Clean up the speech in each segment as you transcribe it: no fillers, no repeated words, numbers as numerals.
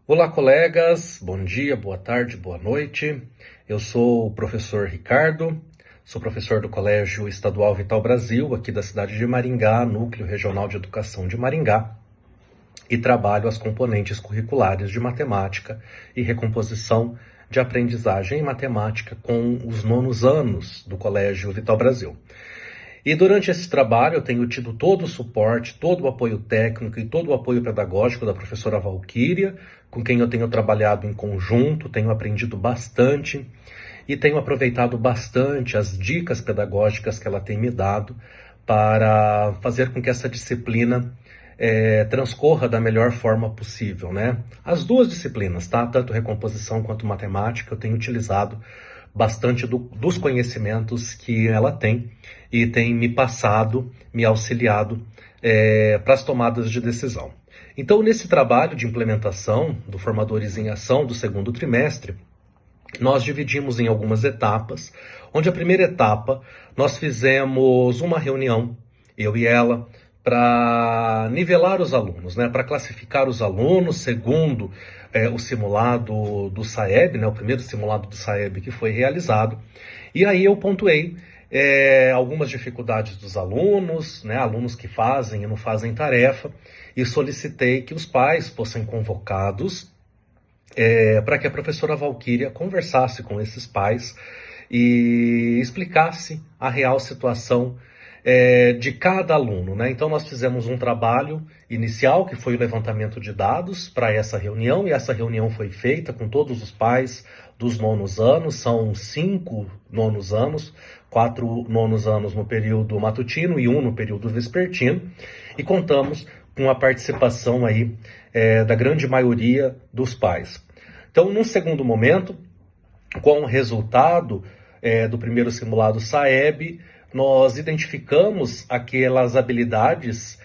Olá, colegas. Bom dia, boa tarde, boa noite. Eu sou o professor Ricardo, sou professor do Colégio Estadual Vital Brasil, aqui da cidade de Maringá, Núcleo Regional de Educação de Maringá, e trabalho as componentes curriculares de matemática e recomposição de aprendizagem em matemática com os nonos anos do Colégio Vital Brasil. E durante esse trabalho eu tenho tido todo o suporte, todo o apoio técnico e todo o apoio pedagógico da professora Valquíria, com quem eu tenho trabalhado em conjunto, tenho aprendido bastante e tenho aproveitado bastante as dicas pedagógicas que ela tem me dado para fazer com que essa disciplina transcorra da melhor forma possível, né? As duas disciplinas, tá? Tanto recomposição quanto matemática, eu tenho utilizado bastante dos conhecimentos que ela tem e tem me passado, me auxiliado para as tomadas de decisão. Então, nesse trabalho de implementação do Formadores em Ação do segundo trimestre, nós dividimos em algumas etapas, onde a primeira etapa nós fizemos uma reunião, eu e ela, para nivelar os alunos, né, para classificar os alunos segundo o simulado do SAEB, né, o primeiro simulado do SAEB que foi realizado. E aí eu pontuei algumas dificuldades dos alunos, né, alunos que fazem e não fazem tarefa, e solicitei que os pais fossem convocados para que a professora Valquíria conversasse com esses pais e explicasse a real situação de cada aluno, né? Então nós fizemos um trabalho inicial, que foi o levantamento de dados para essa reunião, e essa reunião foi feita com todos os pais dos nonos anos, são 5 nonos anos, 4 nonos anos no período matutino e 1 no período vespertino, e contamos com a participação aí da grande maioria dos pais. Então, num segundo momento, com o resultado do primeiro simulado SAEB, nós identificamos aquelas habilidades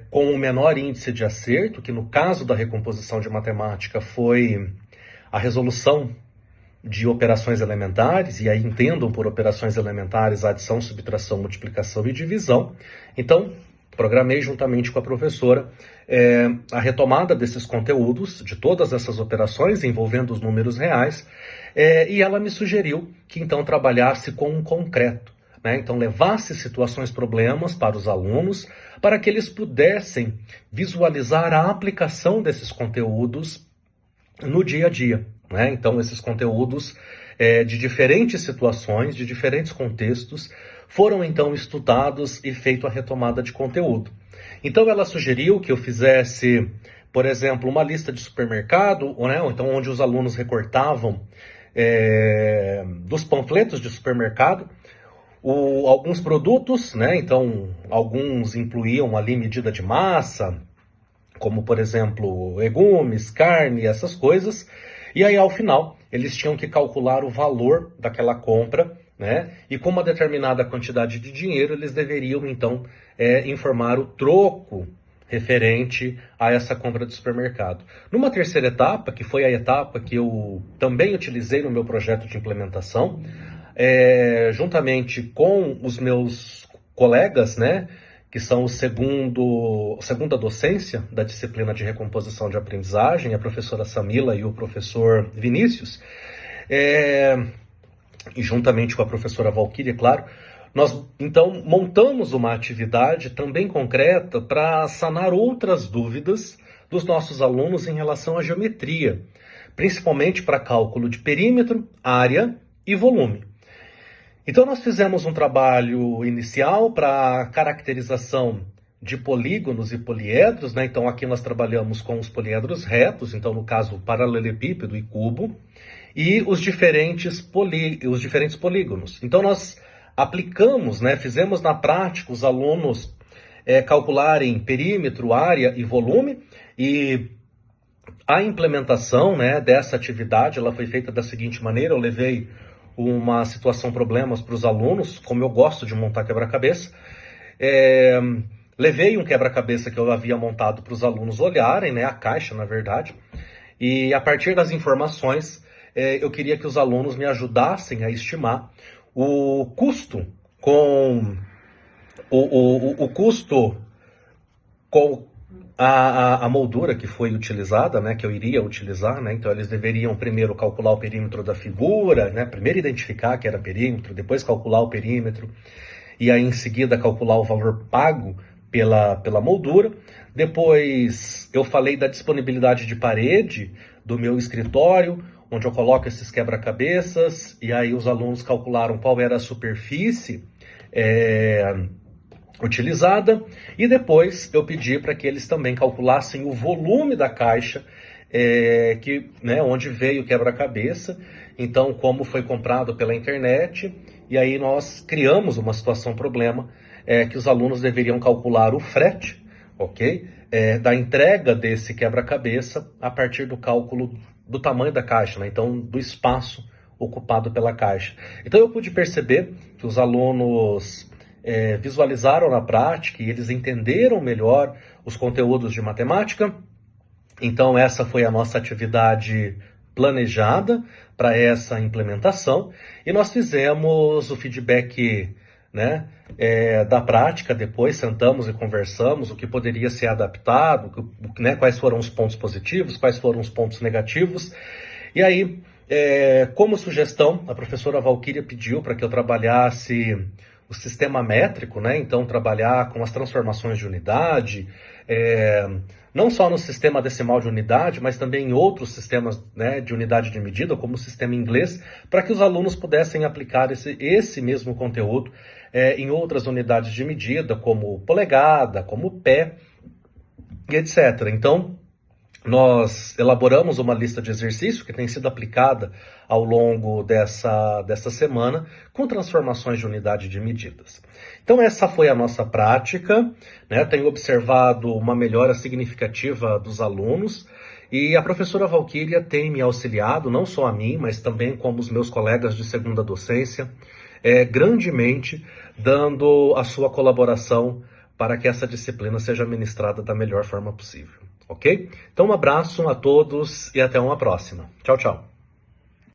com o menor índice de acerto, que no caso da recomposição de matemática foi a resolução de operações elementares, e aí entendam por operações elementares adição, subtração, multiplicação e divisão. Então, programei juntamente com a professora a retomada desses conteúdos, de todas essas operações envolvendo os números reais, e ela me sugeriu que então trabalhasse com um concreto, né? Então levasse situações, problemas para os alunos, para que eles pudessem visualizar a aplicação desses conteúdos no dia a dia, né? Então esses conteúdos de diferentes situações, de diferentes contextos, foram então estudados e feito a retomada de conteúdo. Então ela sugeriu que eu fizesse, por exemplo, uma lista de supermercado, né? Ou então onde os alunos recortavam dos panfletos de supermercado alguns produtos, né? Então alguns incluíam ali medida de massa, como por exemplo legumes, carne, essas coisas. E aí ao final eles tinham que calcular o valor daquela compra, né? E com uma determinada quantidade de dinheiro eles deveriam então informar o troco referente a essa compra de supermercado. Numa terceira etapa, que foi a etapa que eu também utilizei no meu projeto de implementação, juntamente com os meus colegas, né, que são segunda docência da disciplina de recomposição de aprendizagem, a professora Samila e o professor Vinícius, e juntamente com a professora Valquíria, claro, nós então montamos uma atividade também concreta para sanar outras dúvidas dos nossos alunos em relação à geometria, principalmente para cálculo de perímetro, área e volume. Então nós fizemos um trabalho inicial para caracterização de polígonos e poliedros, né? Então aqui nós trabalhamos com os poliedros retos, então no caso paralelepípedo e cubo, e os diferentes polígonos. Então nós aplicamos, né? Fizemos na prática os alunos calcularem perímetro, área e volume, e a implementação, né, dessa atividade ela foi feita da seguinte maneira: eu levei uma situação problemas para os alunos, como eu gosto de montar quebra-cabeça. Levei um quebra-cabeça que eu havia montado para os alunos olharem, né, a caixa, na verdade, e a partir das informações, eu queria que os alunos me ajudassem a estimar o custo com a moldura que foi utilizada, né, que eu iria utilizar, né, então eles deveriam primeiro calcular o perímetro da figura, né, primeiro identificar que era perímetro, depois calcular o perímetro, e aí em seguida calcular o valor pago pela moldura. Depois eu falei da disponibilidade de parede do meu escritório, onde eu coloco esses quebra-cabeças, e aí os alunos calcularam qual era a superfície utilizada, e depois eu pedi para que eles também calculassem o volume da caixa, onde veio o quebra-cabeça, então como foi comprado pela internet, e aí nós criamos uma situação-problema, que os alunos deveriam calcular o frete, ok? Da entrega desse quebra-cabeça a partir do cálculo do tamanho da caixa, né? Então do espaço ocupado pela caixa. Então eu pude perceber que os alunos visualizaram na prática e eles entenderam melhor os conteúdos de matemática. Então essa foi a nossa atividade planejada para essa implementação, e nós fizemos o feedback, né, da prática. Depois sentamos e conversamos o que poderia ser adaptado, né, quais foram os pontos positivos, quais foram os pontos negativos. E aí, como sugestão, a professora Valquíria pediu para que eu trabalhasse o sistema métrico, né? Então trabalhar com as transformações de unidade, não só no sistema decimal de unidade, mas também em outros sistemas, né, de unidade de medida, como o sistema inglês, para que os alunos pudessem aplicar esse mesmo conteúdo em outras unidades de medida, como polegada, como pé, e etc. Então, nós elaboramos uma lista de exercícios que tem sido aplicada ao longo dessa semana com transformações de unidade de medidas. Então essa foi a nossa prática, né? Tenho observado uma melhora significativa dos alunos, e a professora Valquíria tem me auxiliado, não só a mim, mas também como os meus colegas de segunda docência, grandemente, dando a sua colaboração para que essa disciplina seja ministrada da melhor forma possível. Ok? Então um abraço a todos e até uma próxima. Tchau, tchau.